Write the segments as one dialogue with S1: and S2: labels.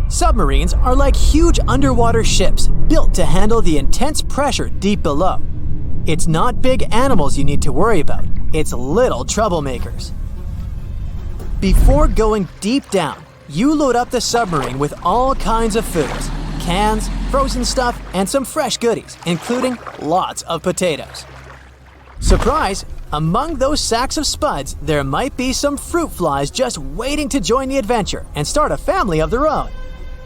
S1: Submarines are like huge underwater ships built to handle the intense pressure deep below. It's not big animals you need to worry about, it's little troublemakers. Before going deep down, you load up the submarine with all kinds of foods, cans, frozen stuff, and some fresh goodies, including lots of potatoes. Surprise! Among those sacks of spuds, there might be some fruit flies just waiting to join the adventure and start a family of their own.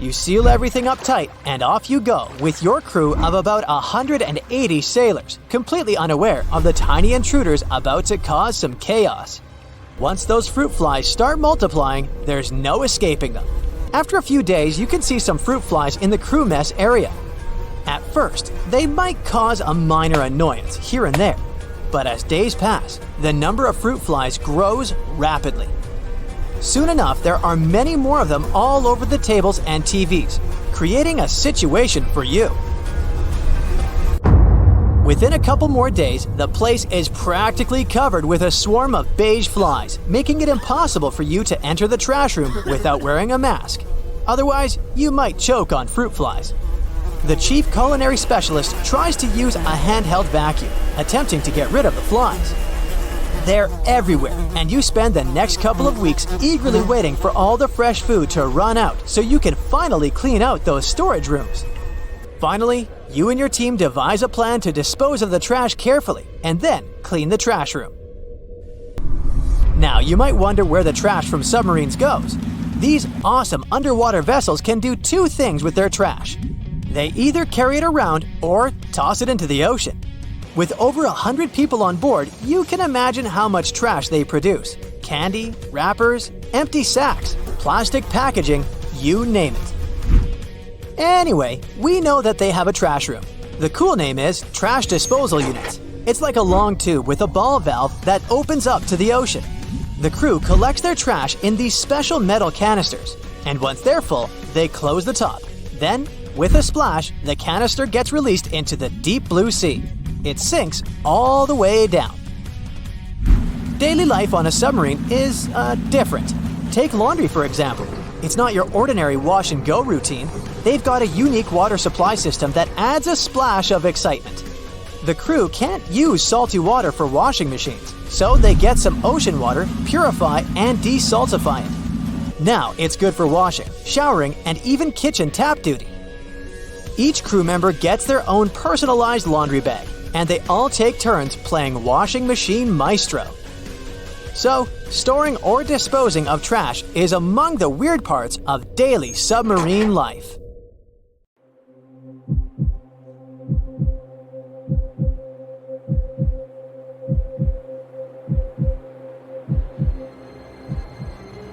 S1: You seal everything up tight, and off you go with your crew of about 180 sailors, completely unaware of the tiny intruders about to cause some chaos. Once those fruit flies start multiplying, there's no escaping them. After a few days, you can see some fruit flies in the crew mess area. At first, they might cause a minor annoyance here and there, but as days pass, the number of fruit flies grows rapidly. Soon enough, there are many more of them all over the tables and TVs, creating a situation for you. Within a couple more days, the place is practically covered with a swarm of beige flies, making it impossible for you to enter the trash room without wearing a mask. Otherwise, you might choke on fruit flies. The chief culinary specialist tries to use a handheld vacuum, attempting to get rid of the flies. They're everywhere, and you spend the next couple of weeks eagerly waiting for all the fresh food to run out so you can finally clean out those storage rooms. Finally, you and your team devise a plan to dispose of the trash carefully and then clean the trash room. Now, you might wonder where the trash from submarines goes. These awesome underwater vessels can do two things with their trash. They either carry it around or toss it into the ocean. With over 100 people on board, you can imagine how much trash they produce. Candy, wrappers, empty sacks, plastic packaging, you name it. Anyway, we know that they have a trash room. The cool name is Trash Disposal Units. It's like a long tube with a ball valve that opens up to the ocean. The crew collects their trash in these special metal canisters, and once they're full, they close the top. Then, with a splash, the canister gets released into the deep blue sea. It sinks all the way down. Daily life on a submarine is different. Take laundry, for example. It's not your ordinary wash and go routine. They've got a unique water supply system that adds a splash of excitement. The crew can't use salty water for washing machines, so they get some ocean water, purify, and desaltify it. Now it's good for washing, showering, and even kitchen tap duty. Each crew member gets their own personalized laundry bag, and they all take turns playing washing machine maestro. So, storing or disposing of trash is among the weird parts of daily submarine life.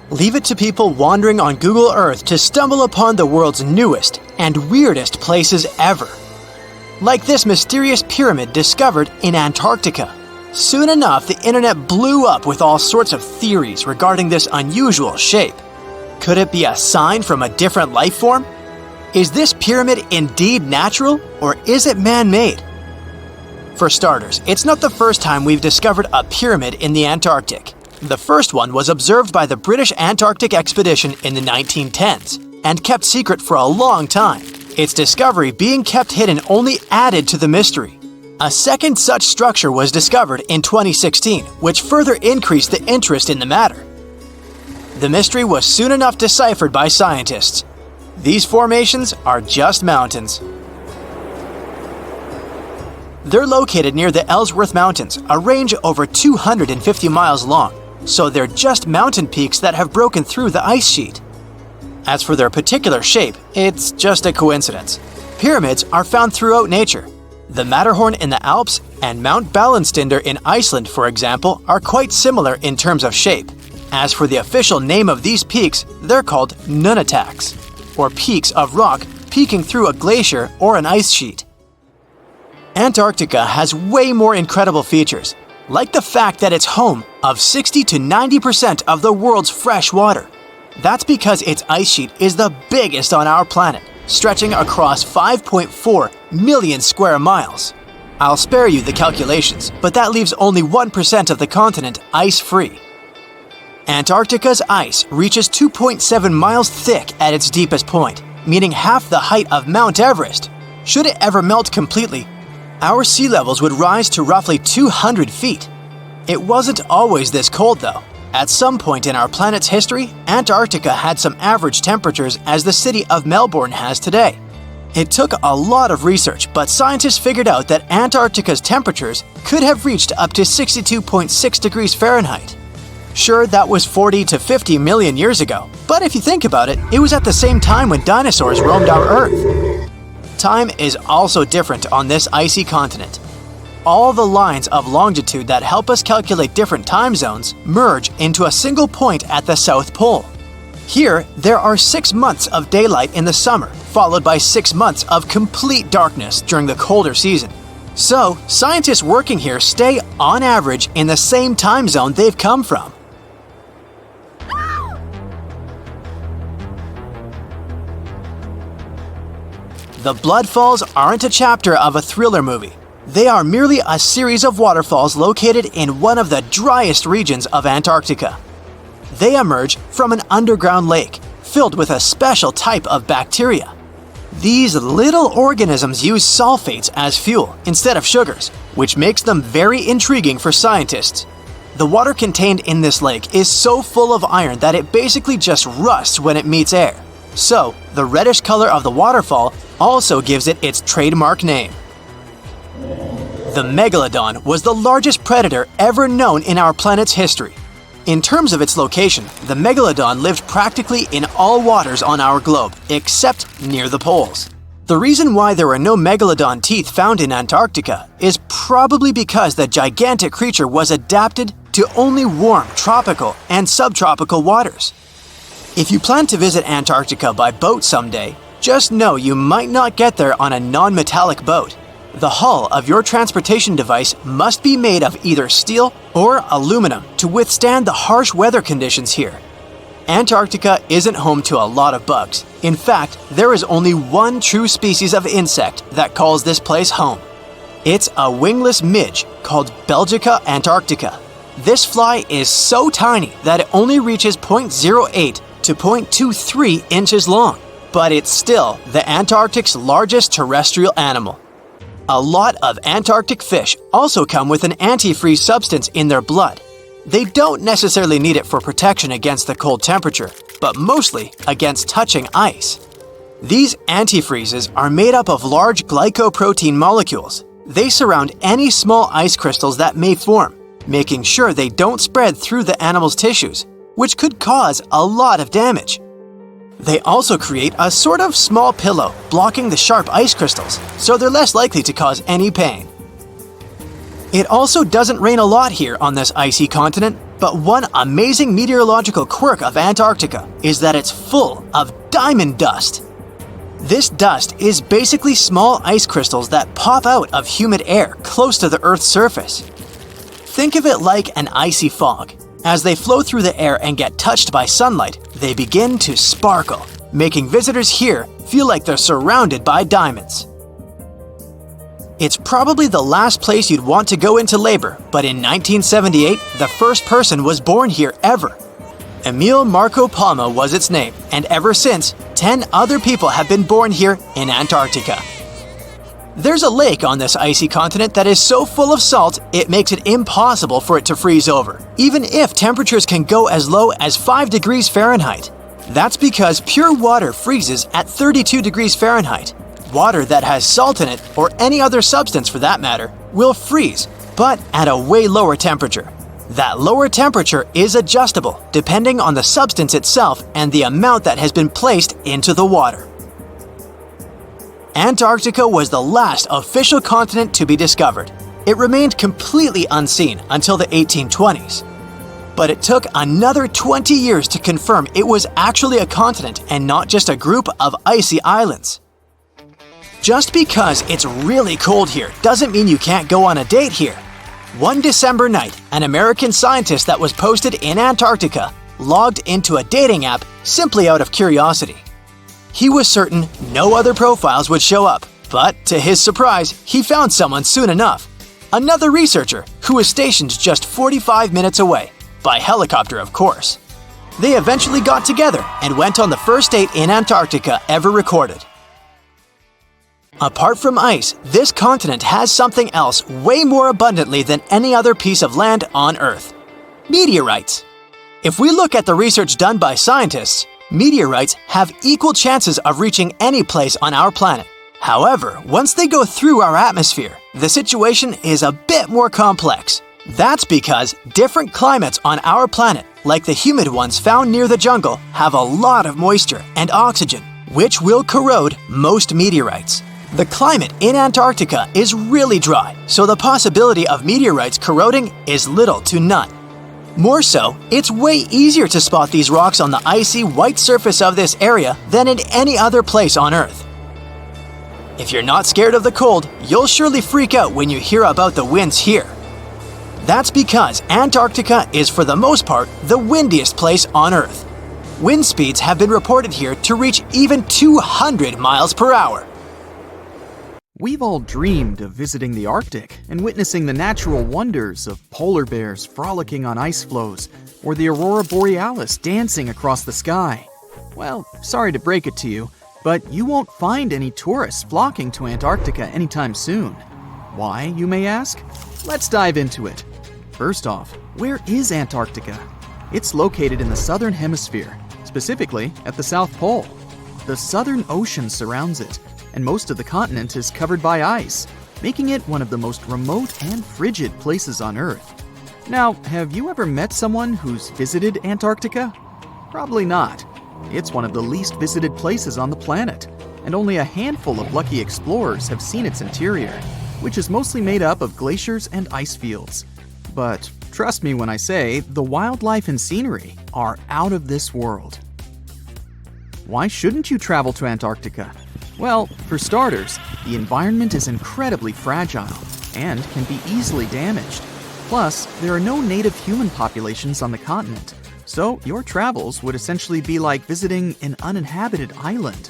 S1: Leave it to people wandering on Google Earth to stumble upon the world's newest and weirdest places ever. Like this mysterious pyramid discovered in Antarctica. Soon enough, the internet blew up with all sorts of theories regarding this unusual shape. Could it be a sign from a different life form? Is this pyramid indeed natural, or is it man-made? For starters, it's not the first time we've discovered a pyramid in the Antarctic. The first one was observed by the British Antarctic expedition in the 1910s and kept secret for a long time. Its discovery being kept hidden only added to the mystery. A second such structure was discovered in 2016, which further increased the interest in the matter. The mystery was soon enough deciphered by scientists. These formations are just mountains. They're located near the Ellsworth Mountains, a range over 250 miles long, so they're just mountain peaks that have broken through the ice sheet. As for their particular shape, it's just a coincidence. Pyramids are found throughout nature. The Matterhorn in the Alps and Mount Ballenstinder in Iceland, for example, are quite similar in terms of shape. As for the official name of these peaks, they're called nunataks, or peaks of rock peeking through a glacier or an ice sheet. Antarctica has way more incredible features, like the fact that it's home of 60 to 90% of the world's fresh water. That's because its ice sheet is the biggest on our planet, stretching across 5.4 million square miles. I'll spare you the calculations, but that leaves only 1% of the continent ice-free. Antarctica's ice reaches 2.7 miles thick at its deepest point, meaning half the height of Mount Everest. Should it ever melt completely, our sea levels would rise to roughly 200 feet. It wasn't always this cold though. At some point in our planet's history, Antarctica had some average temperatures as the city of Melbourne has today. It took a lot of research, but scientists figured out that Antarctica's temperatures could have reached up to 62.6 degrees Fahrenheit. Sure, that was 40 to 50 million years ago, but if you think about it, it was at the same time when dinosaurs roamed our Earth. Time is also different on this icy continent. All the lines of longitude that help us calculate different time zones merge into a single point at the South Pole. Here, there are 6 months of daylight in the summer, followed by 6 months of complete darkness during the colder season. So, scientists working here stay, on average, in the same time zone they've come from. The Blood Falls aren't a chapter of a thriller movie. They are merely a series of waterfalls located in one of the driest regions of Antarctica. They emerge from an underground lake filled with a special type of bacteria. These little organisms use sulfates as fuel instead of sugars, which makes them very intriguing for scientists. The water contained in this lake is so full of iron that it basically just rusts when it meets air. So, the reddish color of the waterfall also gives it its trademark name. The megalodon was the largest predator ever known in our planet's history. In terms of its location, the megalodon lived practically in all waters on our globe, except near the poles. The reason why there are no megalodon teeth found in Antarctica is probably because the gigantic creature was adapted to only warm tropical and subtropical waters. If you plan to visit Antarctica by boat someday, just know you might not get there on a non-metallic boat. The hull of your transportation device must be made of either steel or aluminum to withstand the harsh weather conditions here. Antarctica isn't home to a lot of bugs. In fact, there is only one true species of insect that calls this place home. It's a wingless midge called Belgica antarctica. This fly is so tiny that it only reaches 0.08 to 0.23 inches long, but it's still the Antarctic's largest terrestrial animal. A lot of Antarctic fish also come with an antifreeze substance in their blood. They don't necessarily need it for protection against the cold temperature, but mostly against touching ice. These antifreezes are made up of large glycoprotein molecules. They surround any small ice crystals that may form, making sure they don't spread through the animal's tissues, which could cause a lot of damage. They also create a sort of small pillow blocking the sharp ice crystals, so they're less likely to cause any pain. It also doesn't rain a lot here on this icy continent, but one amazing meteorological quirk of Antarctica is that it's full of diamond dust. This dust is basically small ice crystals that pop out of humid air close to the Earth's surface. Think of it like an icy fog. As they flow through the air and get touched by sunlight, they begin to sparkle, making visitors here feel like they're surrounded by diamonds. It's probably the last place you'd want to go into labor, but in 1978, the first person was born here ever. Emil Marco Palma was its name, and ever since, 10 other people have been born here in Antarctica. There's a lake on this icy continent that is so full of salt, it makes it impossible for it to freeze over, even if temperatures can go as low as 5 degrees Fahrenheit. That's because pure water freezes at 32 degrees Fahrenheit. Water that has salt in it, or any other substance for that matter, will freeze, but at a way lower temperature. That lower temperature is adjustable depending on the substance itself and the amount that has been placed into the water. Antarctica was the last official continent to be discovered. It remained completely unseen until the 1820s. But it took another 20 years to confirm it was actually a continent and not just a group of icy islands. Just because it's really cold here doesn't mean you can't go on a date here. One December night, an American scientist that was posted in Antarctica logged into a dating app simply out of curiosity. He was certain no other profiles would show up, but to his surprise, he found someone soon enough. Another researcher who was stationed just 45 minutes away, by helicopter of course. They eventually got together and went on the first date in Antarctica ever recorded. Apart from ice, this continent has something else way more abundantly than any other piece of land on Earth: meteorites. If we look at the research done by scientists, meteorites have equal chances of reaching any place on our planet. However, once they go through our atmosphere, the situation is a bit more complex. That's because different climates on our planet, like the humid ones found near the jungle, have a lot of moisture and oxygen, which will corrode most meteorites. The climate in Antarctica is really dry, so the possibility of meteorites corroding is little to none. More so, it's way easier to spot these rocks on the icy white surface of this area than in any other place on Earth. If you're not scared of the cold, you'll surely freak out when you hear about the winds here. That's because Antarctica is for the most part the windiest place on Earth. Wind speeds have been reported here to reach even 200 miles per hour.
S2: We've all dreamed of visiting the Arctic and witnessing the natural wonders of polar bears frolicking on ice floes or the aurora borealis dancing across the sky. Well, sorry to break it to you, but you won't find any tourists flocking to Antarctica anytime soon. Why, you may ask? Let's dive into it. First off, where is Antarctica? It's located in the southern hemisphere, specifically at the South Pole. The Southern Ocean surrounds it, and most of the continent is covered by ice, making it one of the most remote and frigid places on Earth. Now, have you ever met someone who's visited Antarctica? Probably not. It's one of the least visited places on the planet, and only a handful of lucky explorers have seen its interior, which is mostly made up of glaciers and ice fields. But trust me when I say the wildlife and scenery are out of this world. Why shouldn't you travel to Antarctica? Well, for starters, the environment is incredibly fragile and can be easily damaged. Plus, there are no native human populations on the continent, so your travels would essentially be like visiting an uninhabited island.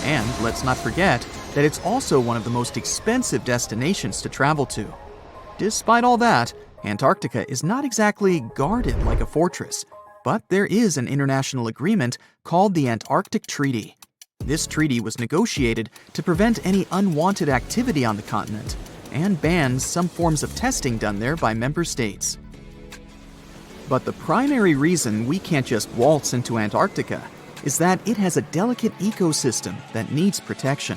S2: And let's not forget that it's also one of the most expensive destinations to travel to. Despite all that, Antarctica is not exactly guarded like a fortress, but there is an international agreement called the Antarctic Treaty. This treaty was negotiated to prevent any unwanted activity on the continent and bans some forms of testing done there by member states. But the primary reason we can't just waltz into Antarctica is that it has a delicate ecosystem that needs protection.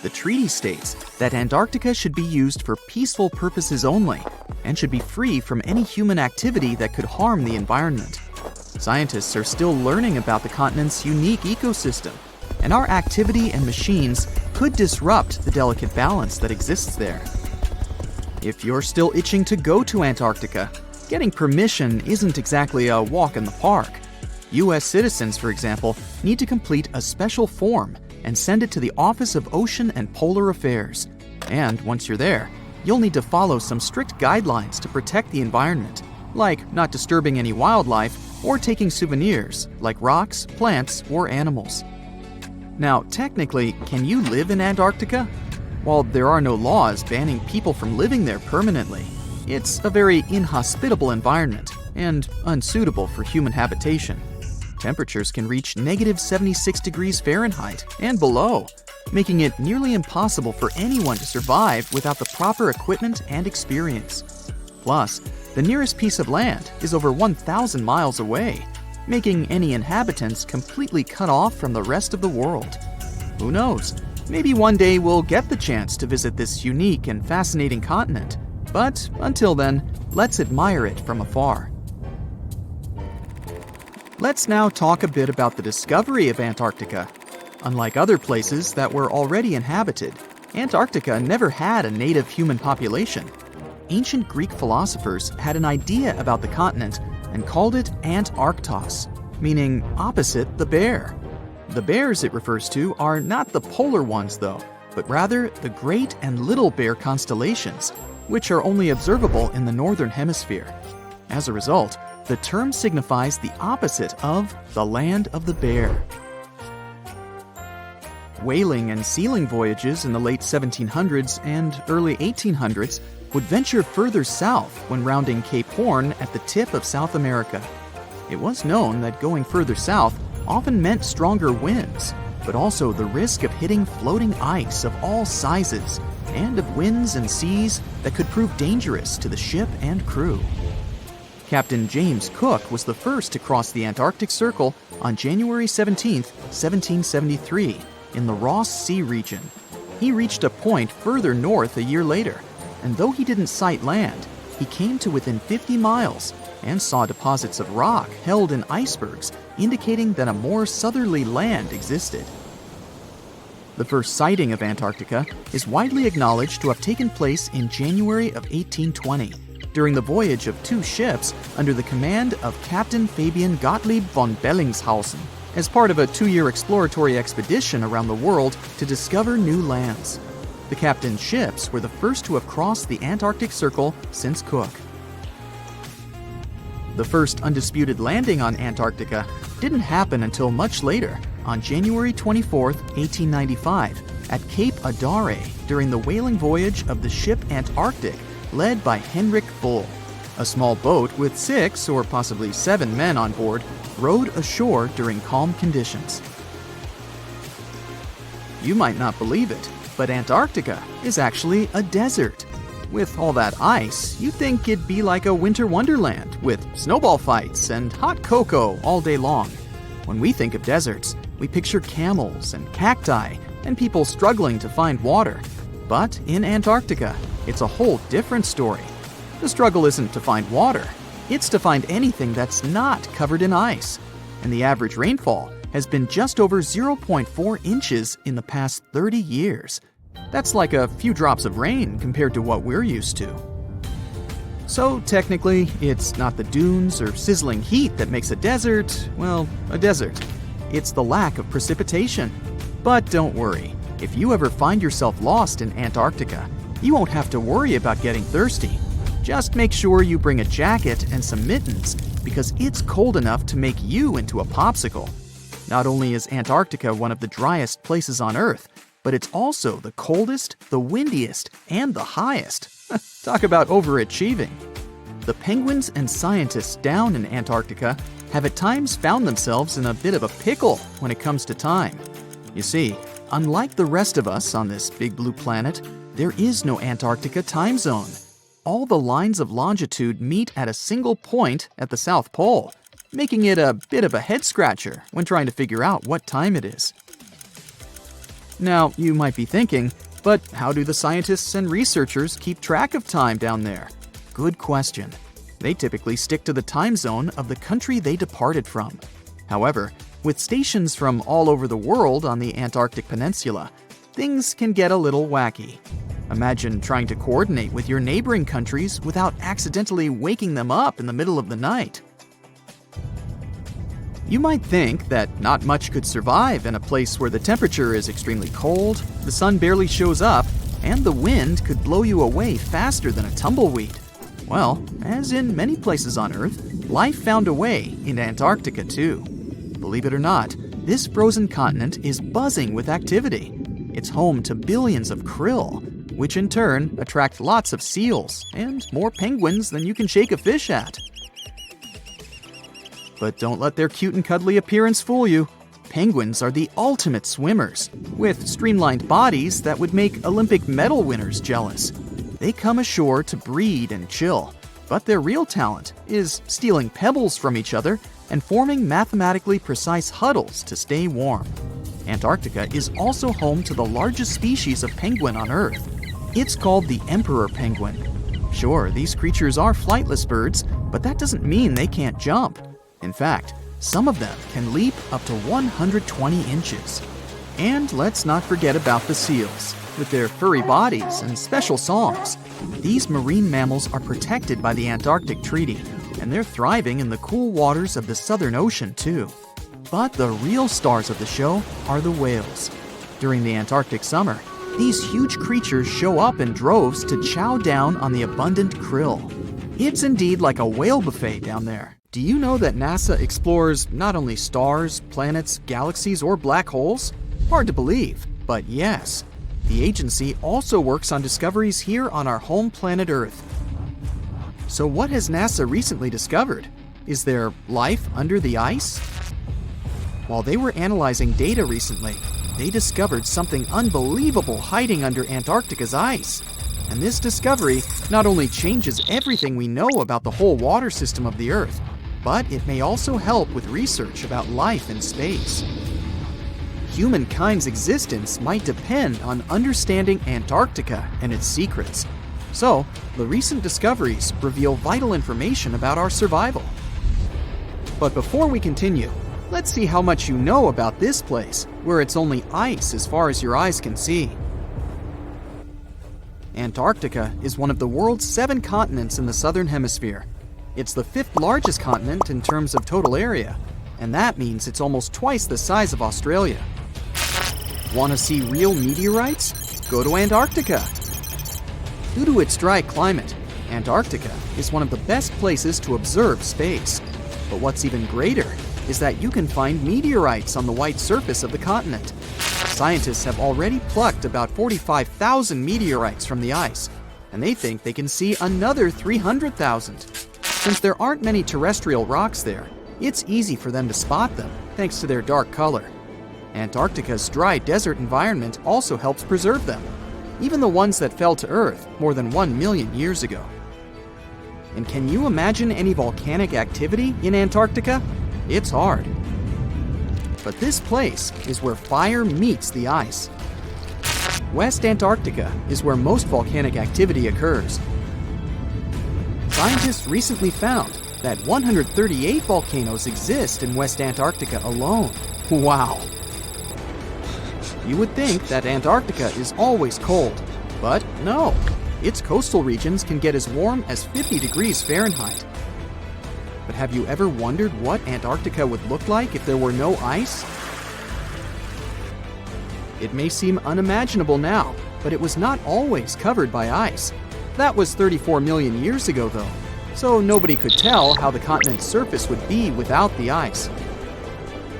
S2: The treaty states that Antarctica should be used for peaceful purposes only and should be free from any human activity that could harm the environment. Scientists are still learning about the continent's unique ecosystem, and our activity and machines could disrupt the delicate balance that exists there. If you're still itching to go to Antarctica, getting permission isn't exactly a walk in the park. U.S. citizens, for example, need to complete a special form and send it to the Office of Ocean and Polar Affairs. And once you're there, you'll need to follow some strict guidelines to protect the environment, like not disturbing any wildlife or taking souvenirs like rocks, plants, or animals. Now, technically, can you live in Antarctica? While there are no laws banning people from living there permanently, it's a very inhospitable environment and unsuitable for human habitation. Temperatures can reach -76 degrees Fahrenheit and below, making it nearly impossible for anyone to survive without the proper equipment and experience. Plus, the nearest piece of land is over 1,000 miles away, making any inhabitants completely cut off from the rest of the world. Who knows? Maybe one day we'll get the chance to visit this unique and fascinating continent. But until then, let's admire it from afar. Let's now talk a bit about the discovery of Antarctica. Unlike other places that were already inhabited, Antarctica never had a native human population. Ancient Greek philosophers had an idea about the continent and called it Antarctos, meaning opposite the bear. The bears it refers to are not the polar ones though, but rather the Great and Little Bear constellations, which are only observable in the northern hemisphere. As a result, the term signifies the opposite of the land of the bear. Whaling and sealing voyages in the late 1700s and early 1800s would venture further south when rounding Cape Horn at the tip of South America. It was known that going further south often meant stronger winds, but also the risk of hitting floating ice of all sizes and of winds and seas that could prove dangerous to the ship and crew. Captain James Cook was the first to cross the Antarctic Circle on January 17, 1773, in the Ross Sea region. He reached a point further north a year later, and though he didn't sight land, he came to within 50 miles and saw deposits of rock held in icebergs, indicating that a more southerly land existed. The first sighting of Antarctica is widely acknowledged to have taken place in January of 1820, during the voyage of two ships under the command of Captain Fabian Gottlieb von Bellingshausen, as part of a 2-year exploratory expedition around the world to discover new lands. The captain's ships were the first to have crossed the Antarctic Circle since Cook. The first undisputed landing on Antarctica didn't happen until much later, on January 24, 1895, at Cape Adare during the whaling voyage of the ship Antarctic, led by Henrik Bull. A small boat with 6 or possibly 7 men on board rowed ashore during calm conditions. You might not believe it, but Antarctica is actually a desert. With all that ice, you'd think it'd be like a winter wonderland with snowball fights and hot cocoa all day long. When we think of deserts, we picture camels and cacti and people struggling to find water. But in Antarctica, it's a whole different story. The struggle isn't to find water, it's to find anything that's not covered in ice. And the average rainfall has been just over 0.4 inches in the past 30 years. That's like a few drops of rain compared to what we're used to. So technically, it's not the dunes or sizzling heat that makes a desert, well, a desert. It's the lack of precipitation. But don't worry, if you ever find yourself lost in Antarctica, you won't have to worry about getting thirsty. Just make sure you bring a jacket and some mittens, because it's cold enough to make you into a popsicle. Not only is Antarctica one of the driest places on Earth, but it's also the coldest, the windiest, and the highest. Talk about overachieving. The penguins and scientists down in Antarctica have at times found themselves in a bit of a pickle when it comes to time. You see, unlike the rest of us on this big blue planet, there is no Antarctica time zone. All the lines of longitude meet at a single point at the South Pole, making it a bit of a head-scratcher when trying to figure out what time it is. Now, you might be thinking, but how do the scientists and researchers keep track of time down there? Good question. They typically stick to the time zone of the country they departed from. However, with stations from all over the world on the Antarctic Peninsula, things can get a little wacky. Imagine trying to coordinate with your neighboring countries without accidentally waking them up in the middle of the night. You might think that not much could survive in a place where the temperature is extremely cold, the sun barely shows up, and the wind could blow you away faster than a tumbleweed. Well, as in many places on Earth, life found a way in Antarctica too. Believe it or not, this frozen continent is buzzing with activity. It's home to billions of krill, which in turn attract lots of seals and more penguins than you can shake a fish at. But don't let their cute and cuddly appearance fool you. Penguins are the ultimate swimmers, with streamlined bodies that would make Olympic medal winners jealous. They come ashore to breed and chill, but their real talent is stealing pebbles from each other and forming mathematically precise huddles to stay warm. Antarctica is also home to the largest species of penguin on Earth. It's called the emperor penguin. Sure, these creatures are flightless birds, but that doesn't mean they can't jump. In fact, some of them can leap up to 120 inches. And let's not forget about the seals. With their furry bodies and special songs, these marine mammals are protected by the Antarctic Treaty, and they're thriving in the cool waters of the Southern Ocean too. But the real stars of the show are the whales. During the Antarctic summer, these huge creatures show up in droves to chow down on the abundant krill. It's indeed like a whale buffet down there. Do you know that NASA explores not only stars, planets, galaxies, or black holes? Hard to believe, but yes. The agency also works on discoveries here on our home planet Earth. So what has NASA recently discovered? Is there life under the ice? While they were analyzing data recently, they discovered something unbelievable hiding under Antarctica's ice. And this discovery not only changes everything we know about the whole water system of the Earth, but it may also help with research about life in space. Humankind's existence might depend on understanding Antarctica and its secrets. So, the recent discoveries reveal vital information about our survival. But before we continue, let's see how much you know about this place, where it's only ice as far as your eyes can see. Antarctica is one of the world's 7 continents in the southern hemisphere. It's the 5th largest continent in terms of total area, and that means it's almost twice the size of Australia. Want to see real meteorites? Go to Antarctica. Due to its dry climate, Antarctica is one of the best places to observe space. But what's even greater is that you can find meteorites on the white surface of the continent. Scientists have already plucked about 45,000 meteorites from the ice, and they think they can see another 300,000. Since there aren't many terrestrial rocks there, it's easy for them to spot them, thanks to their dark color. Antarctica's dry desert environment also helps preserve them, even the ones that fell to Earth more than 1 million years ago. And can you imagine any volcanic activity in Antarctica? It's hard. But this place is where fire meets the ice. West Antarctica is where most volcanic activity occurs. Scientists recently found that 138 volcanoes exist in West Antarctica alone. Wow! You would think that Antarctica is always cold, but no. Its coastal regions can get as warm as 50 degrees Fahrenheit. But have you ever wondered what Antarctica would look like if there were no ice? It may seem unimaginable now, but it was not always covered by ice. That was 34 million years ago, though, so nobody could tell how the continent's surface would be without the ice.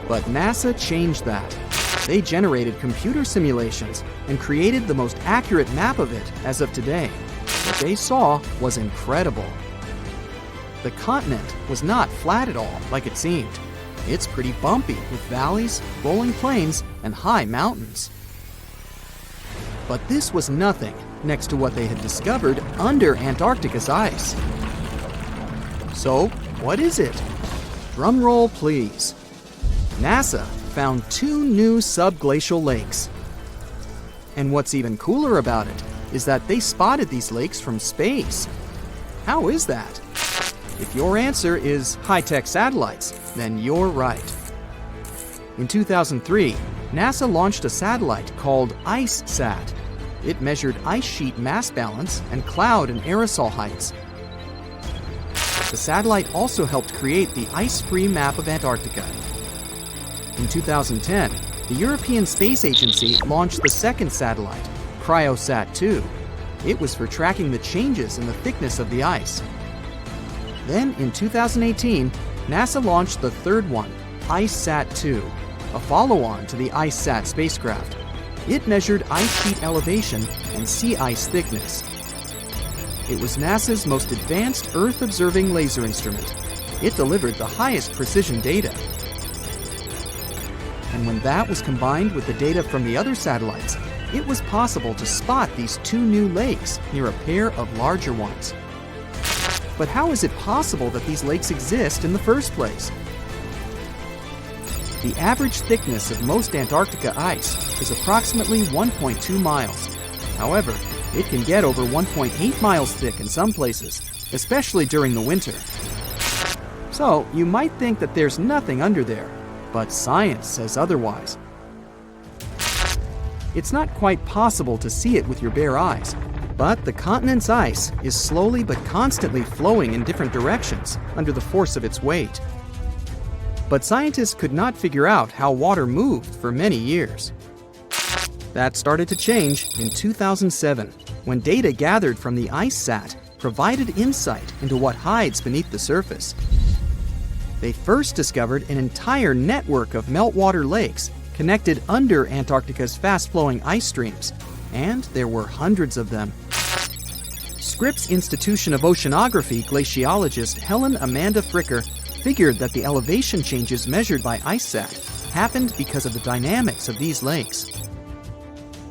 S2: But NASA changed that. They generated computer simulations and created the most accurate map of it as of today. What they saw was incredible. The continent was not flat at all like it seemed. It's pretty bumpy with valleys, rolling plains, and high mountains. But this was nothing next to what they had discovered under Antarctica's ice. So, what is it? Drum roll, please. NASA found 2 new subglacial lakes. And what's even cooler about it is that they spotted these lakes from space. How is that? If your answer is high-tech satellites, then you're right. In 2003, NASA launched a satellite called IceSat. It measured ice sheet mass balance and cloud and aerosol heights. The satellite also helped create the ice-free map of Antarctica. In 2010, the European Space Agency launched the second satellite, CryoSat-2. It was for tracking the changes in the thickness of the ice. Then, in 2018, NASA launched the third one, IceSat-2, a follow-on to the IceSat spacecraft. It measured ice sheet elevation and sea ice thickness. It was NASA's most advanced Earth-observing laser instrument. It delivered the highest precision data. And when that was combined with the data from the other satellites, it was possible to spot these 2 new lakes near a pair of larger ones. But how is it possible that these lakes exist in the first place? The average thickness of most Antarctica ice is approximately 1.2 miles. However, it can get over 1.8 miles thick in some places, especially during the winter. So, you might think that there's nothing under there, but science says otherwise. It's not quite possible to see it with your bare eyes, but the continent's ice is slowly but constantly flowing in different directions under the force of its weight. But scientists could not figure out how water moved for many years. That started to change in 2007, when data gathered from the IceSat provided insight into what hides beneath the surface. They first discovered an entire network of meltwater lakes connected under Antarctica's fast-flowing ice streams. and there were hundreds of them. Scripps Institution of Oceanography glaciologist Helen Amanda Fricker figured that the elevation changes measured by IceSat happened because of the dynamics of these lakes.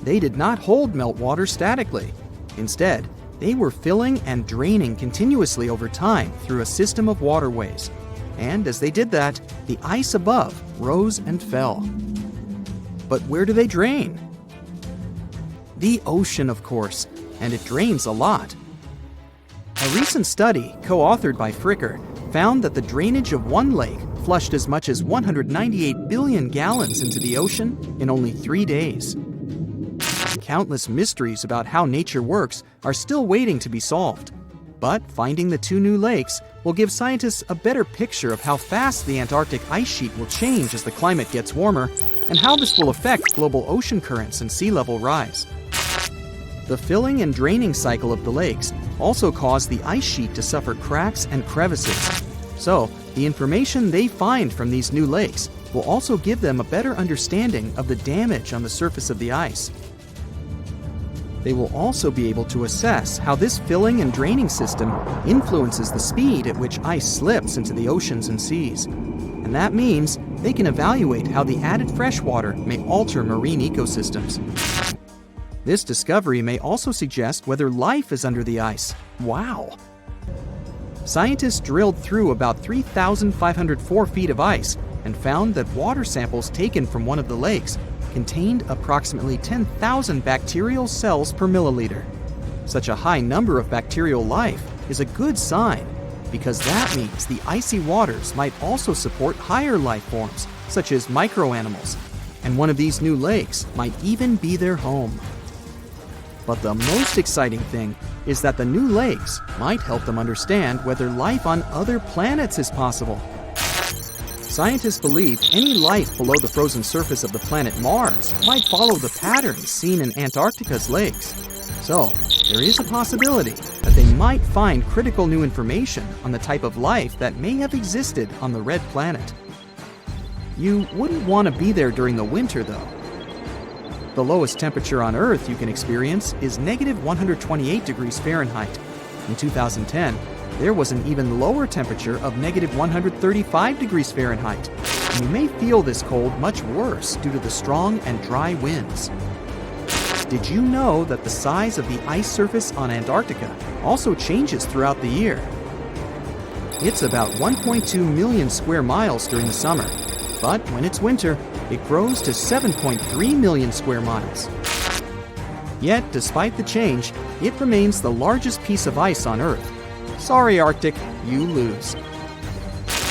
S2: They did not hold meltwater statically. Instead, they were filling and draining continuously over time through a system of waterways. And as they did that, the ice above rose and fell. But where do they drain? The ocean, of course, and it drains a lot. A recent study, co-authored by Fricker, found that the drainage of one lake flushed as much as 198 billion gallons into the ocean in only 3 days. Countless mysteries about how nature works are still waiting to be solved. But finding the 2 new lakes will give scientists a better picture of how fast the Antarctic ice sheet will change as the climate gets warmer, and how this will affect global ocean currents and sea level rise. The filling and draining cycle of the lakes also caused the ice sheet to suffer cracks and crevices. So, the information they find from these new lakes will also give them a better understanding of the damage on the surface of the ice. They will also be able to assess how this filling and draining system influences the speed at which ice slips into the oceans and seas. And that means they can evaluate how the added fresh water may alter marine ecosystems. This discovery may also suggest whether life is under the ice. Wow! Scientists drilled through about 3,504 feet of ice and found that water samples taken from one of the lakes contained approximately 10,000 bacterial cells per milliliter. Such a high number of bacterial life is a good sign, because that means the icy waters might also support higher life forms, such as microanimals, and one of these new lakes might even be their home. But the most exciting thing is that the new lakes might help them understand whether life on other planets is possible. Scientists believe any life below the frozen surface of the planet Mars might follow the patterns seen in Antarctica's lakes. So, there is a possibility that they might find critical new information on the type of life that may have existed on the red planet. You wouldn't want to be there during the winter, though. The lowest temperature on Earth you can experience is negative 128 degrees Fahrenheit. In 2010, there was an even lower temperature of negative 135 degrees Fahrenheit. And you may feel this cold much worse due to the strong and dry winds. Did you know that the size of the ice surface on Antarctica also changes throughout the year? It's about 1.2 million square miles during the summer, but when it's winter, it grows to 7.3 million square miles. Yet, despite the change, it remains the largest piece of ice on Earth. Sorry, Arctic, you lose.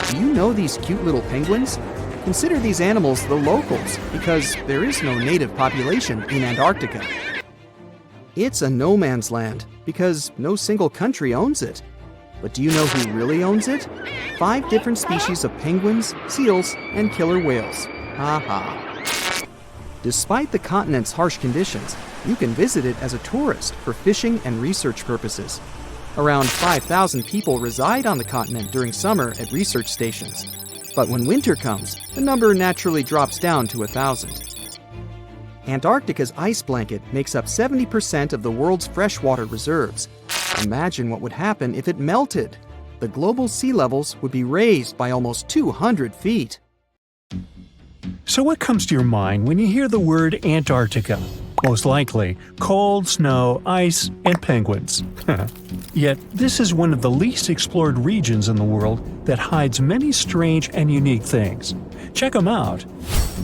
S2: Do you know these cute little penguins? Consider these animals the locals, because there is no native population in Antarctica. It's a no man's land, because no single country owns it. But do you know who really owns it? 5 different species of penguins, seals, and killer whales. Ha ha. Despite the continent's harsh conditions, you can visit it as a tourist for fishing and research purposes. Around 5,000 people reside on the continent during summer at research stations. But when winter comes, the number naturally drops down to 1,000. Antarctica's ice blanket makes up 70% of the world's freshwater reserves. Imagine what would happen if it melted. The global sea levels would be raised by almost 200 feet.
S3: So what comes to your mind when you hear the word Antarctica? Most likely, cold, snow, ice, and penguins. Yet, this is one of the least explored regions in the world that hides many strange and unique things. Check them out.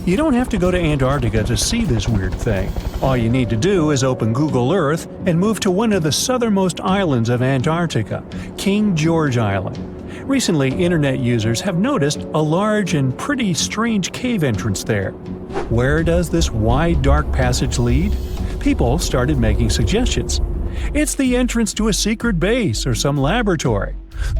S3: You don't have to go to Antarctica to see this weird thing. All you need to do is open Google Earth and move to one of the southernmost islands of Antarctica, King George Island. Recently, internet users have noticed a large and pretty strange cave entrance there. Where does this wide, dark passage lead? People started making suggestions. It's the entrance to a secret base or some laboratory.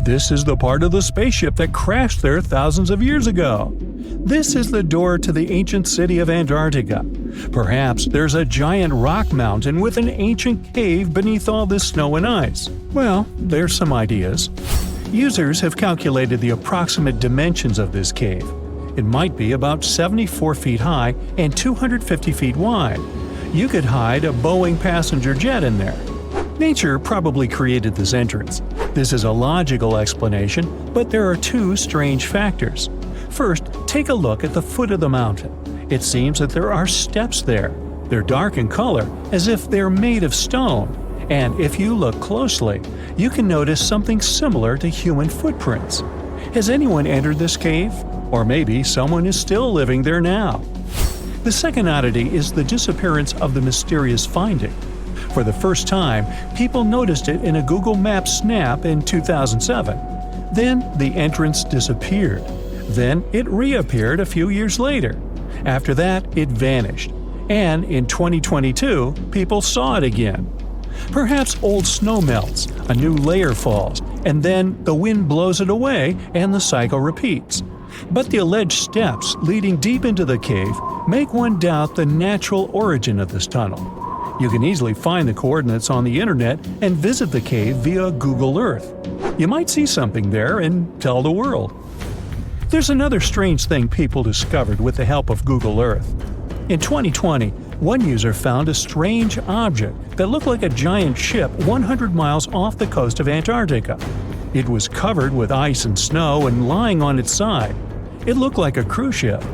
S3: This is the part of the spaceship that crashed there thousands of years ago. This is the door to the ancient city of Antarctica. Perhaps there's a giant rock mountain with an ancient cave beneath all this snow and ice. Well, there's some ideas. Users have calculated the approximate dimensions of this cave. It might be about 74 feet high and 250 feet wide. You could hide a Boeing passenger jet in there. Nature probably created this entrance. This is a logical explanation, but there are two strange factors. First, take a look at the foot of the mountain. It seems that there are steps there. They're dark in color, as if they're made of stone. And if you look closely, you can notice something similar to human footprints. Has anyone entered this cave? Or maybe someone is still living there now. The second oddity is the disappearance of the mysterious finding. For the first time, people noticed it in a Google Maps snap in 2007. Then the entrance disappeared. Then it reappeared a few years later. After that, it vanished. And in 2022, people saw it again. Perhaps old snow melts, a new layer falls, and then the wind blows it away and the cycle repeats. But the alleged steps leading deep into the cave make one doubt the natural origin of this tunnel. You can easily find the coordinates on the internet and visit the cave via Google Earth. You might see something there and tell the world. There's another strange thing people discovered with the help of Google Earth. In 2020, one user found a strange object that looked like a giant ship 100 miles off the coast of Antarctica. It was covered with ice and snow and lying on its side. It looked like a cruise ship.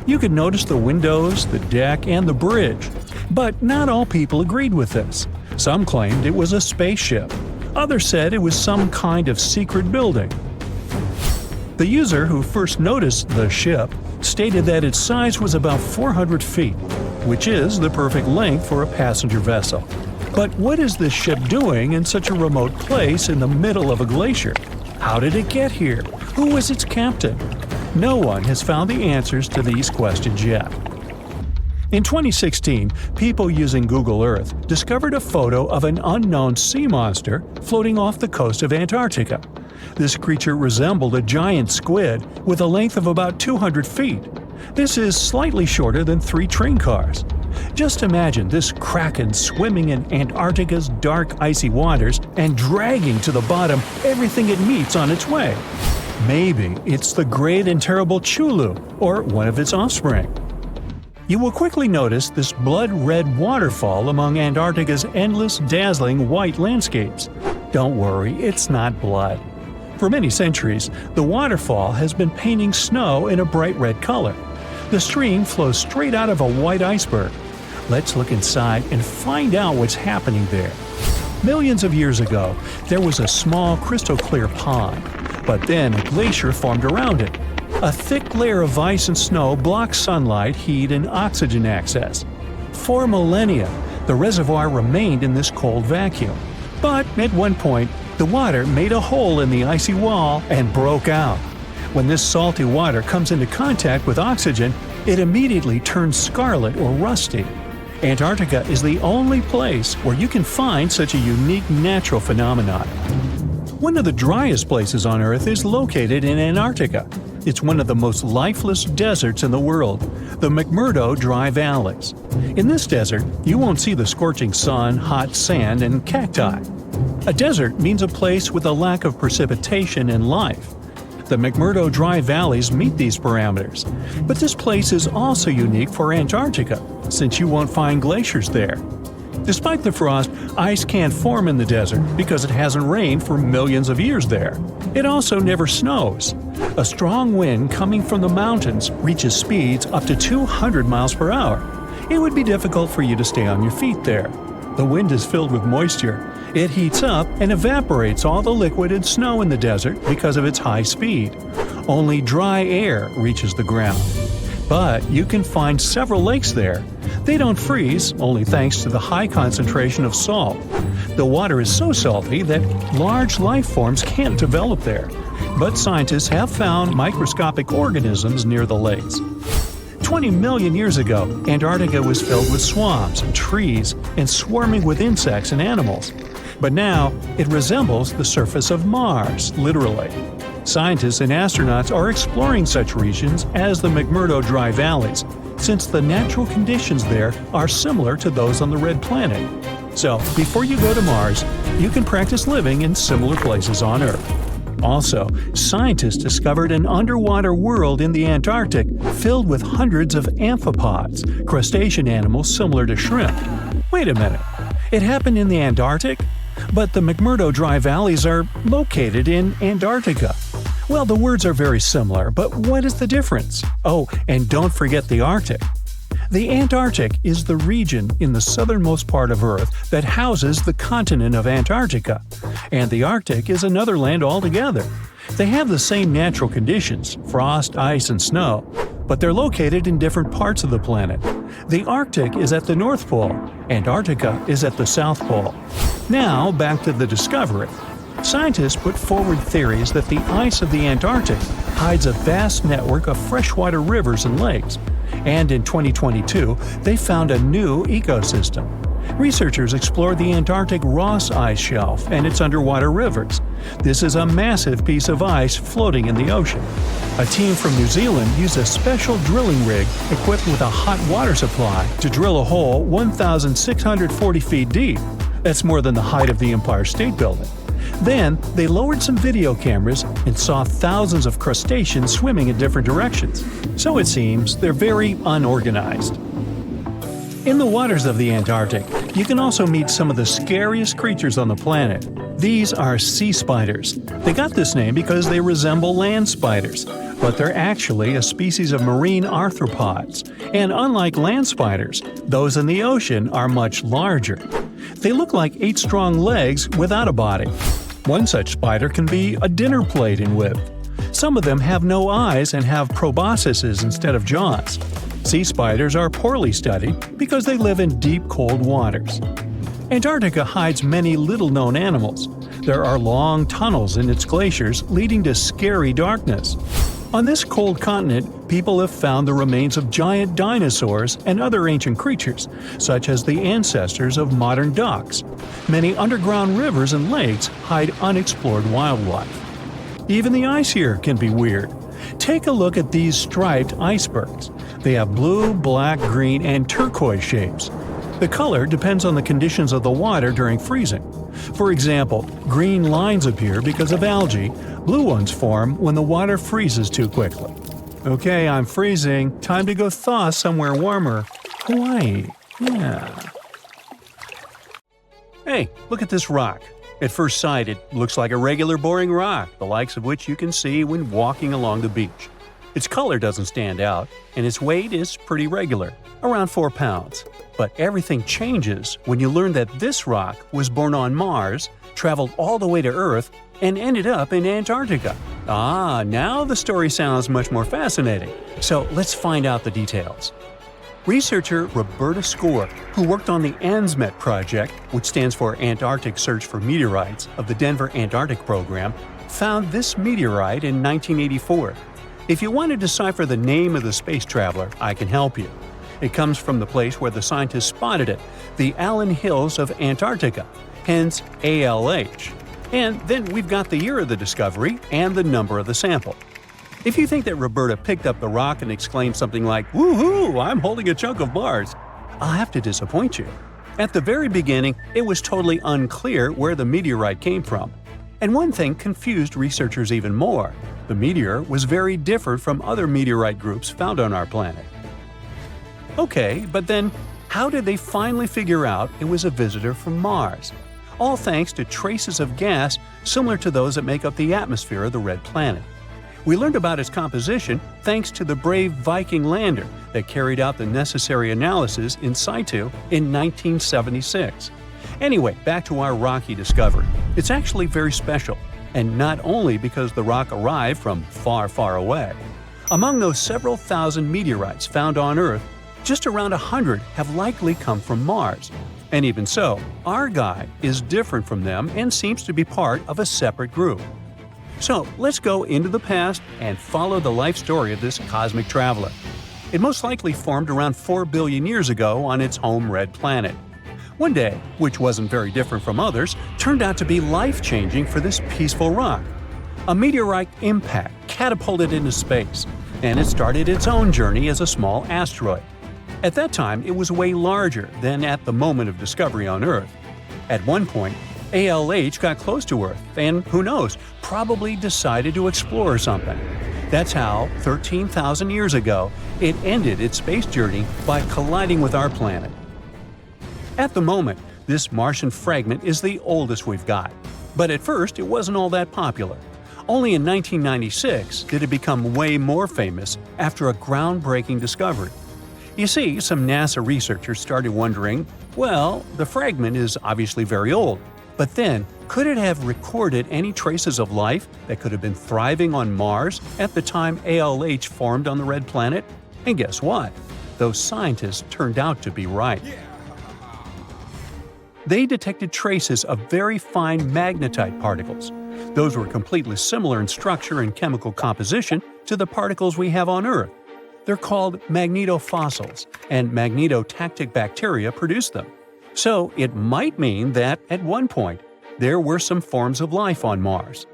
S3: You could notice the windows, the deck, and the bridge. But not all people agreed with this. Some claimed it was a spaceship. Others said it was some kind of secret building. The user who first noticed the ship stated that its size was about 400 feet, which is the perfect length for a passenger vessel. But what is this ship doing in such a remote place in the middle of a glacier? How did it get here? Who was its captain? No one has found the answers to these questions yet. In 2016, people using Google Earth discovered a photo of an unknown sea monster floating off the coast of Antarctica. This creature resembled a giant squid with a length of about 200 feet. This is slightly shorter than 3 train cars. Just imagine this kraken swimming in Antarctica's dark, icy waters and dragging to the bottom everything it meets on its way. Maybe it's the great and terrible Chulu, or one of its offspring. You will quickly notice this blood-red waterfall among Antarctica's endless, dazzling white landscapes. Don't worry, it's not blood. For many centuries, the waterfall has been painting snow in a bright red color. The stream flows straight out of a white iceberg. Let's look inside and find out what's happening there. Millions of years ago, there was a small crystal-clear pond, but then a glacier formed around it. A thick layer of ice and snow blocks sunlight, heat, and oxygen access. For millennia, the reservoir remained in this cold vacuum. But at one point, the water made a hole in the icy wall and broke out. When this salty water comes into contact with oxygen, it immediately turns scarlet or rusty. Antarctica is the only place where you can find such a unique natural phenomenon. One of the driest places on Earth is located in Antarctica. It's one of the most lifeless deserts in the world, the McMurdo Dry Valleys. In this desert, you won't see the scorching sun, hot sand, and cacti. A desert means a place with a lack of precipitation and life. The McMurdo Dry Valleys meet these parameters. But this place is also unique for Antarctica, since you won't find glaciers there. Despite the frost, ice can't form in the desert because it hasn't rained for millions of years there. It also never snows. A strong wind coming from the mountains reaches speeds up to 200 miles per hour. It would be difficult for you to stay on your feet there. The wind is filled with moisture. It heats up and evaporates all the liquid and snow in the desert because of its high speed. Only dry air reaches the ground. But you can find several lakes there. They don't freeze, only thanks to the high concentration of salt. The water is so salty that large life forms can't develop there. But scientists have found microscopic organisms near the lakes. 20 million years ago, Antarctica was filled with swamps and trees and swarming with insects and animals. But now, it resembles the surface of Mars, literally. Scientists and astronauts are exploring such regions as the McMurdo Dry Valleys, since the natural conditions there are similar to those on the Red Planet. So, before you go to Mars, you can practice living in similar places on Earth. Also, scientists discovered an underwater world in the Antarctic filled with hundreds of amphipods, crustacean animals similar to shrimp. Wait a minute, it happened in the Antarctic? But the McMurdo Dry Valleys are located in Antarctica. Well, the words are very similar, but what is the difference? Oh, and don't forget the Arctic. The Antarctic is the region in the southernmost part of Earth that houses the continent of Antarctica, and the Arctic is another land altogether. They have the same natural conditions, frost, ice, and snow, but they're located in different parts of the planet. The Arctic is at the North Pole, Antarctica is at the South Pole. Now, back to the discovery. Scientists put forward theories that the ice of the Antarctic hides a vast network of freshwater rivers and lakes. And in 2022, they found a new ecosystem. Researchers explored the Antarctic Ross Ice Shelf and its underwater rivers. This is a massive piece of ice floating in the ocean. A team from New Zealand used a special drilling rig equipped with a hot water supply to drill a hole 1,640 feet deep. That's more than the height of the Empire State Building. Then, they lowered some video cameras and saw thousands of crustaceans swimming in different directions. So it seems they're very unorganized. In the waters of the Antarctic, you can also meet some of the scariest creatures on the planet. These are sea spiders. They got this name because they resemble land spiders, but they're actually a species of marine arthropods. And unlike land spiders, those in the ocean are much larger. They look like 8 strong legs without a body. One such spider can be a dinner plate in width. Some of them have no eyes and have proboscises instead of jaws. Sea spiders are poorly studied because they live in deep, cold waters. Antarctica hides many little-known animals. There are long tunnels in its glaciers leading to scary darkness. On this cold continent, people have found the remains of giant dinosaurs and other ancient creatures, such as the ancestors of modern ducks. Many underground rivers and lakes hide unexplored wildlife. Even the ice here can be weird. Take a look at these striped icebergs. They have blue, black, green, and turquoise shapes. The color depends on the conditions of the water during freezing. For example, green lines appear because of algae, blue ones form when the water freezes too quickly. Okay, I'm freezing. Time to go thaw somewhere warmer. Hawaii. Yeah. Hey, look at this rock. At first sight, it looks like a regular boring rock, the likes of which you can see when walking along the beach. Its color doesn't stand out, and its weight is pretty regular, around 4 pounds. But everything changes when you learn that this rock was born on Mars, traveled all the way to Earth, and ended up in Antarctica. Ah, now the story sounds much more fascinating. So let's find out the details. Researcher Roberta Score, who worked on the ANSMET project, which stands for Antarctic Search for Meteorites, of the Denver Antarctic Program, found this meteorite in 1984. If you want to decipher the name of the space traveler, I can help you. It comes from the place where the scientists spotted it, the Allen Hills of Antarctica, hence ALH. And then we've got the year of the discovery and the number of the sample. If you think that Roberta picked up the rock and exclaimed something like, "Woohoo, I'm holding a chunk of Mars," I'll have to disappoint you. At the very beginning, it was totally unclear where the meteorite came from. And one thing confused researchers even more. The meteor was very different from other meteorite groups found on our planet. Okay, but then how did they finally figure out it was a visitor from Mars? All thanks to traces of gas similar to those that make up the atmosphere of the red planet. We learned about its composition thanks to the brave Viking lander that carried out the necessary analysis in situ in 1976. Anyway, back to our rocky discovery. It's actually very special, and not only because the rock arrived from far, far away. Among those several thousand meteorites found on Earth, just around 100 have likely come from Mars. And even so, our guy is different from them and seems to be part of a separate group. So let's go into the past and follow the life story of this cosmic traveler. It most likely formed around 4 billion years ago on its home red planet. One day, which wasn't very different from others, turned out to be life-changing for this peaceful rock. A meteorite impact catapulted into space, and it started its own journey as a small asteroid. At that time, it was way larger than at the moment of discovery on Earth. At one point, ALH got close to Earth and, who knows, probably decided to explore something. That's how, 13,000 years ago, it ended its space journey by colliding with our planet. At the moment, this Martian fragment is the oldest we've got. But at first, it wasn't all that popular. Only in 1996 did it become way more famous after a groundbreaking discovery. You see, some NASA researchers started wondering, well, the fragment is obviously very old, but then, could it have recorded any traces of life that could have been thriving on Mars at the time ALH formed on the red planet? And guess what? Those scientists turned out to be right. They detected traces of very fine magnetite particles. Those were completely similar in structure and chemical composition to the particles we have on Earth. They're called magnetofossils, and magnetotactic bacteria produce them. So it might mean that, at one point, there were some forms of life on Mars.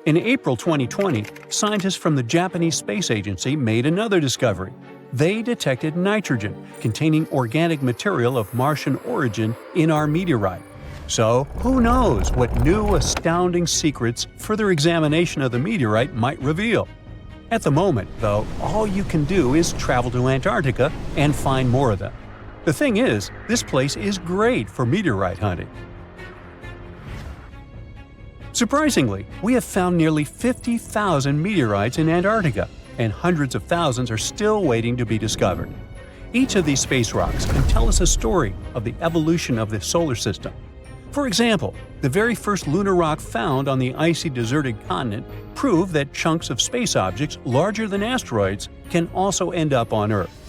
S3: In April 2020, scientists from the Japanese Space Agency made another discovery. They detected nitrogen containing organic material of Martian origin in our meteorite. So, who knows what new astounding secrets further examination of the meteorite might reveal? At the moment, though, all you can do is travel to Antarctica and find more of them. The thing is, this place is great for meteorite hunting. Surprisingly, we have found nearly 50,000 meteorites in Antarctica, and hundreds of thousands are still waiting to be discovered. Each of these space rocks can tell us a story of the evolution of the solar system. For example, the very first lunar rock found on the icy deserted continent proved that chunks of space objects larger than asteroids can also end up on Earth.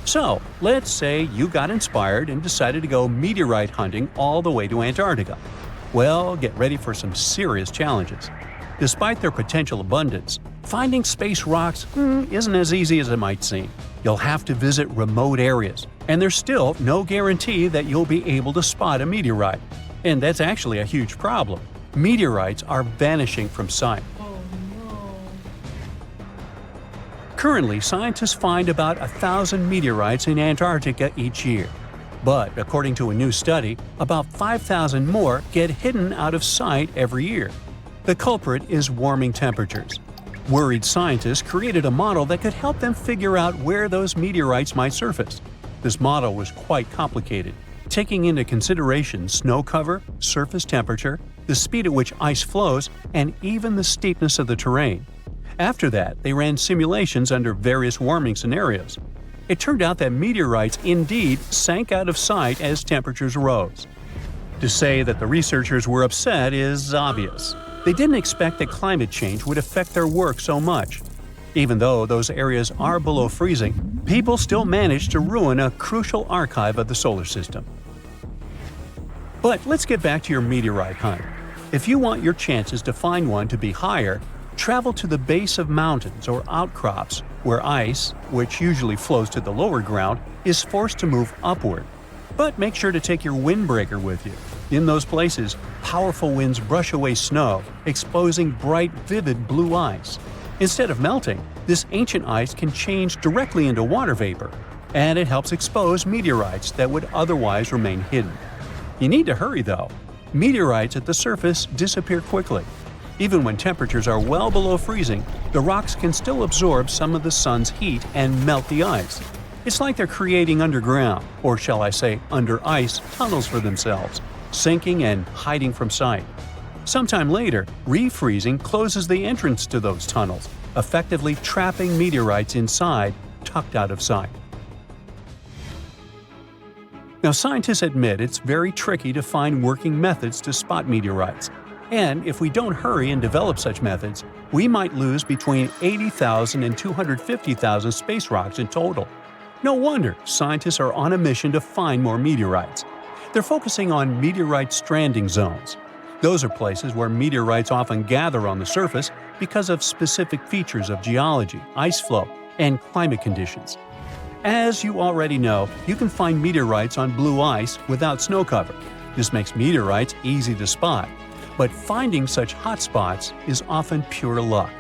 S3: So, let's say you got inspired and decided to go meteorite hunting all the way to Antarctica. Well, get ready for some serious challenges. Despite their potential abundance, finding space rocks isn't as easy as it might seem. You'll have to visit remote areas, and there's still no guarantee that you'll be able to spot a meteorite. And that's actually a huge problem. Meteorites are vanishing from sight. Currently, scientists find about 1,000 meteorites in Antarctica each year. But according to a new study, about 5,000 more get hidden out of sight every year. The culprit is warming temperatures. Worried scientists created a model that could help them figure out where those meteorites might surface. This model was quite complicated, taking into consideration snow cover, surface temperature, the speed at which ice flows, and even the steepness of the terrain. After that, they ran simulations under various warming scenarios. It turned out that meteorites indeed sank out of sight as temperatures rose. To say that the researchers were upset is obvious. They didn't expect that climate change would affect their work so much. Even though those areas are below freezing, people still managed to ruin a crucial archive of the solar system. But let's get back to your meteorite hunt. If you want your chances to find one to be higher, travel to the base of mountains or outcrops where ice, which usually flows to the lower ground, is forced to move upward. But make sure to take your windbreaker with you. In those places, powerful winds brush away snow, exposing bright, vivid blue ice. Instead of melting, this ancient ice can change directly into water vapor, and it helps expose meteorites that would otherwise remain hidden. You need to hurry though. Meteorites at the surface disappear quickly. Even when temperatures are well below freezing, the rocks can still absorb some of the sun's heat and melt the ice. It's like they're creating underground, or shall I say under ice, tunnels for themselves, sinking and hiding from sight. Sometime later, refreezing closes the entrance to those tunnels, effectively trapping meteorites inside, tucked out of sight. Now, scientists admit it's very tricky to find working methods to spot meteorites. And if we don't hurry and develop such methods, we might lose between 80,000 and 250,000 space rocks in total. No wonder scientists are on a mission to find more meteorites. They're focusing on meteorite stranding zones. Those are places where meteorites often gather on the surface because of specific features of geology, ice flow, and climate conditions. As you already know, you can find meteorites on blue ice without snow cover. This makes meteorites easy to spot. But finding such hotspots is often pure luck.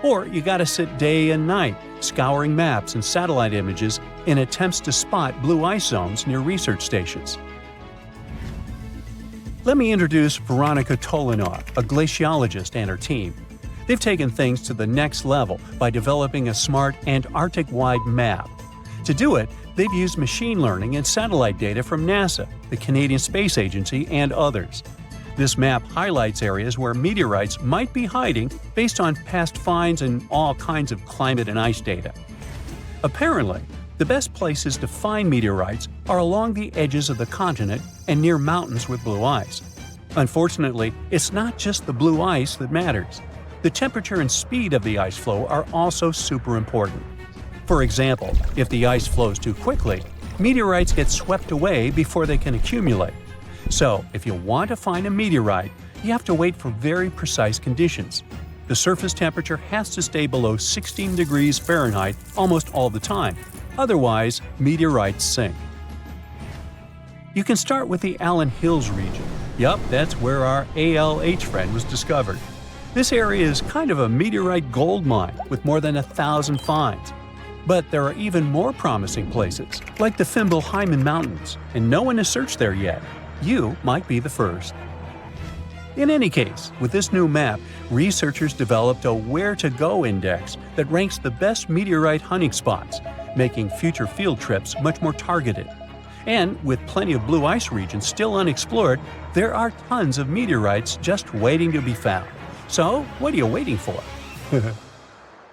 S3: Or you gotta sit day and night, scouring maps and satellite images in attempts to spot blue ice zones near research stations. Let me introduce Veronica Tolinov, a glaciologist, and her team. They've taken things to the next level by developing a smart Antarctic-wide map. To do it, they've used machine learning and satellite data from NASA, the Canadian Space Agency, and others. This map highlights areas where meteorites might be hiding based on past finds and all kinds of climate and ice data. Apparently, the best places to find meteorites are along the edges of the continent and near mountains with blue ice. Unfortunately, it's not just the blue ice that matters. The temperature and speed of the ice flow are also super important. For example, if the ice flows too quickly, meteorites get swept away before they can accumulate. So, if you want to find a meteorite, you have to wait for very precise conditions. The surface temperature has to stay below 16 degrees Fahrenheit almost all the time. Otherwise, meteorites sink. You can start with the Allen Hills region. Yup, that's where our ALH friend was discovered. This area is kind of a meteorite gold mine with more than 1,000 finds. But there are even more promising places, like the Fimbulheimen Mountains, and no one has searched there yet. You might be the first. In any case, with this new map, researchers developed a where-to-go index that ranks the best meteorite hunting spots, making future field trips much more targeted. And with plenty of blue ice regions still unexplored, there are tons of meteorites just waiting to be found. So, what are you waiting for?